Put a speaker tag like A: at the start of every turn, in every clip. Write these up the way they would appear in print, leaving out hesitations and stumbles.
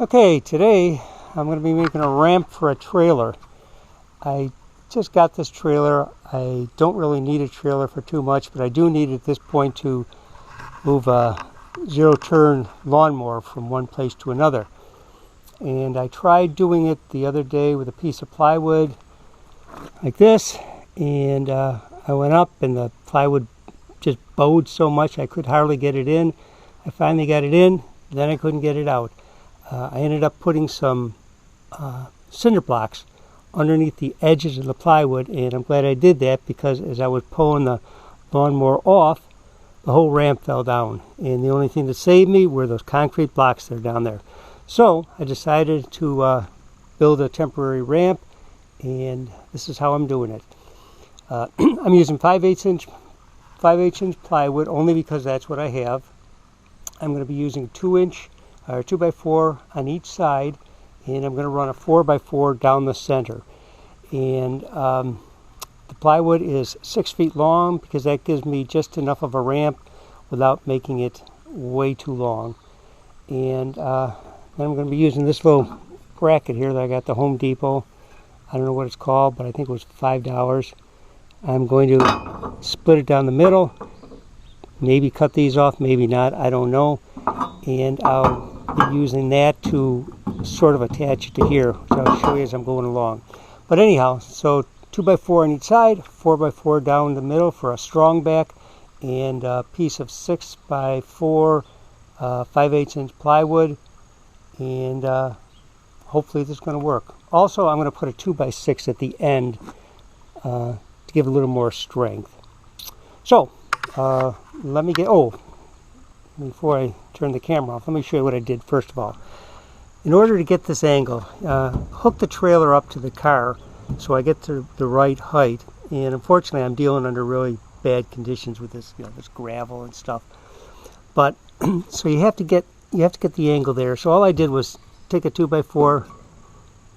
A: Okay, today I'm going to be making a ramp for a trailer. I just got this trailer. I don't really need a trailer for too much, but I do need it at this point to move a zero-turn lawnmower from one place to another. And I tried doing it the other day with a piece of plywood like this, and I went up and the plywood just bowed so much I could hardly get it in. I finally got it in, then I couldn't get it out. I ended up putting some cinder blocks underneath the edges of the plywood, and I'm glad I did that because as I was pulling the lawnmower off, the whole ramp fell down, and the only thing that saved me were those concrete blocks that are down there. So I decided to build a temporary ramp, and this is how I'm doing it. I'm using 5/8 inch plywood only because that's what I have. I'm going to be using 2-inch or 2x4 on each side, and I'm going to run a 4x4 down the center. And the plywood is 6 feet long because that gives me just enough of a ramp without making it way too long. And then I'm going to be using this little bracket here that I got at the Home Depot. I don't know what it's called, but I think it was $5. I'm going to split it down the middle, maybe cut these off, maybe not, I don't know. And I'll be using that to sort of attach it to here, which I'll show you as I'm going along. But anyhow, so 2x4 on each side, 4x4 down the middle for a strong back, and a piece of 6x4 5/8 inch plywood, and hopefully this is going to work. Also, I'm going to put a 2x6 at the end to give a little more strength. So let me get, before I turn the camera off, let me show you what I did first of all. In order to get this angle, hook the trailer up to the car so I get to the right height. And unfortunately, I'm dealing under really bad conditions with this, this gravel and stuff. But so you have to get the angle there. So all I did was take a 2x4,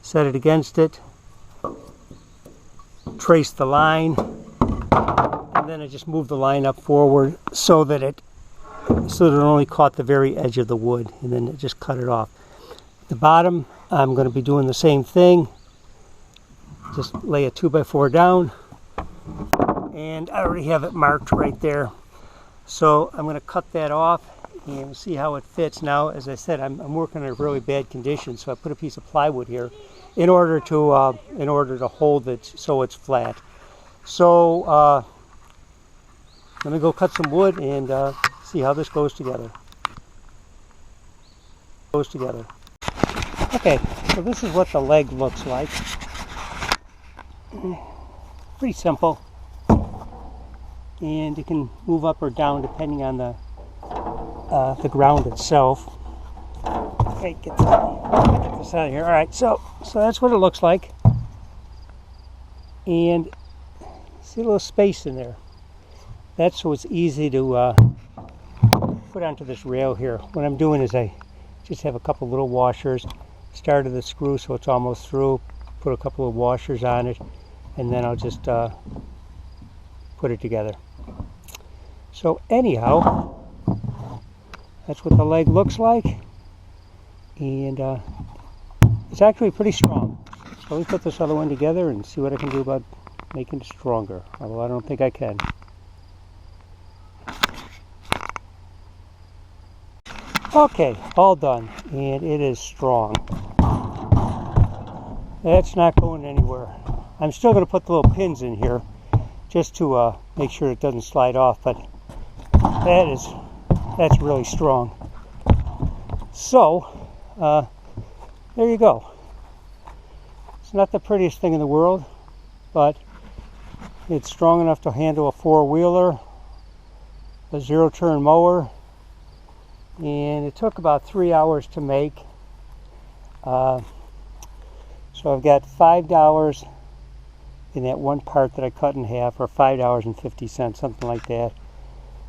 A: set it against it, trace the line, and then I just moved the line up forward so that it only caught the very edge of the wood, and then just cut it off. At the bottom, I'm going to be doing the same thing. Just lay a 2x4 down, and I already have it marked right there. So I'm going to cut that off and see how it fits. Now, as I said, I'm working in really bad conditions, so I put a piece of plywood here in order to hold it so it's flat. So let me go cut some wood and see how this goes together. Okay, so this is what the leg looks like. Pretty simple, and you can move up or down depending on the ground itself. Okay, get this out of here. All right, so that's what it looks like, and see a little space in there. That's so it's easy to put onto this rail here. What I'm doing is I just have a couple little washers, started the screw so it's almost through, put a couple of washers on it, and then I'll just put it together. So anyhow, that's what the leg looks like, and it's actually pretty strong. So let me put this other one together and see what I can do about making it stronger, although I don't think I can. Okay, all done, and it is strong. That's not going anywhere. I'm still going to put the little pins in here just to make sure it doesn't slide off, but that's really strong. So there you go. It's not the prettiest thing in the world, but it's strong enough to handle a 4-wheeler, a zero-turn mower, and it took about 3 hours to make. So I've got $5 in that one part that I cut in half, or $5.50, something like that.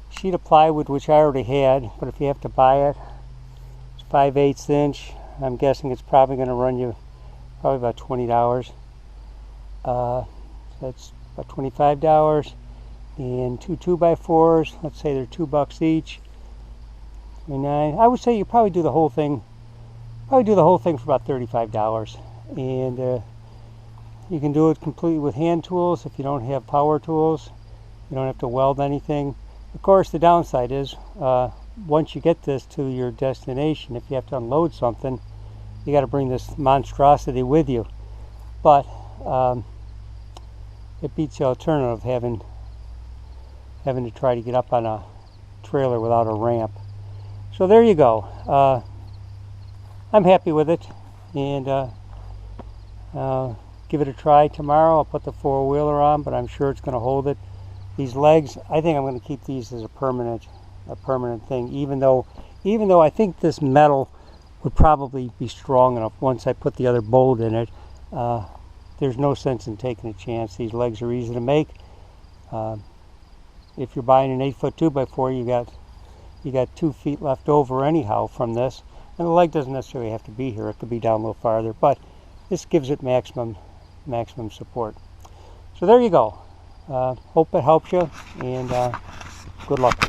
A: Sheet of plywood, which I already had, but if you have to buy it, it's 5/8 inch. I'm guessing it's probably going to run you probably about $20. That's about $25. And two 2x4s, let's say they're $2 each. 29. I would say you probably do the whole thing probably do the whole thing for about $35. And you can do it completely with hand tools if you don't have power tools. You don't have to weld anything. Of course, the downside is once you get this to your destination, if you have to unload something, you got to bring this monstrosity with you. But it beats the alternative having to try to get up on a trailer without a ramp. So there you go. I'm happy with it, and give it a try tomorrow. I'll put the four-wheeler on, but I'm sure it's going to hold it. These legs, I think I'm going to keep these as a permanent thing, even though I think this metal would probably be strong enough once I put the other bolt in it. There's no sense in taking a chance. These legs are easy to make. If you're buying an 8-foot 2x4, you got 2 feet left over anyhow from this, and the leg doesn't necessarily have to be here. It could be down a little farther, but this gives it maximum support. So there you go. Hope it helps you, and good luck.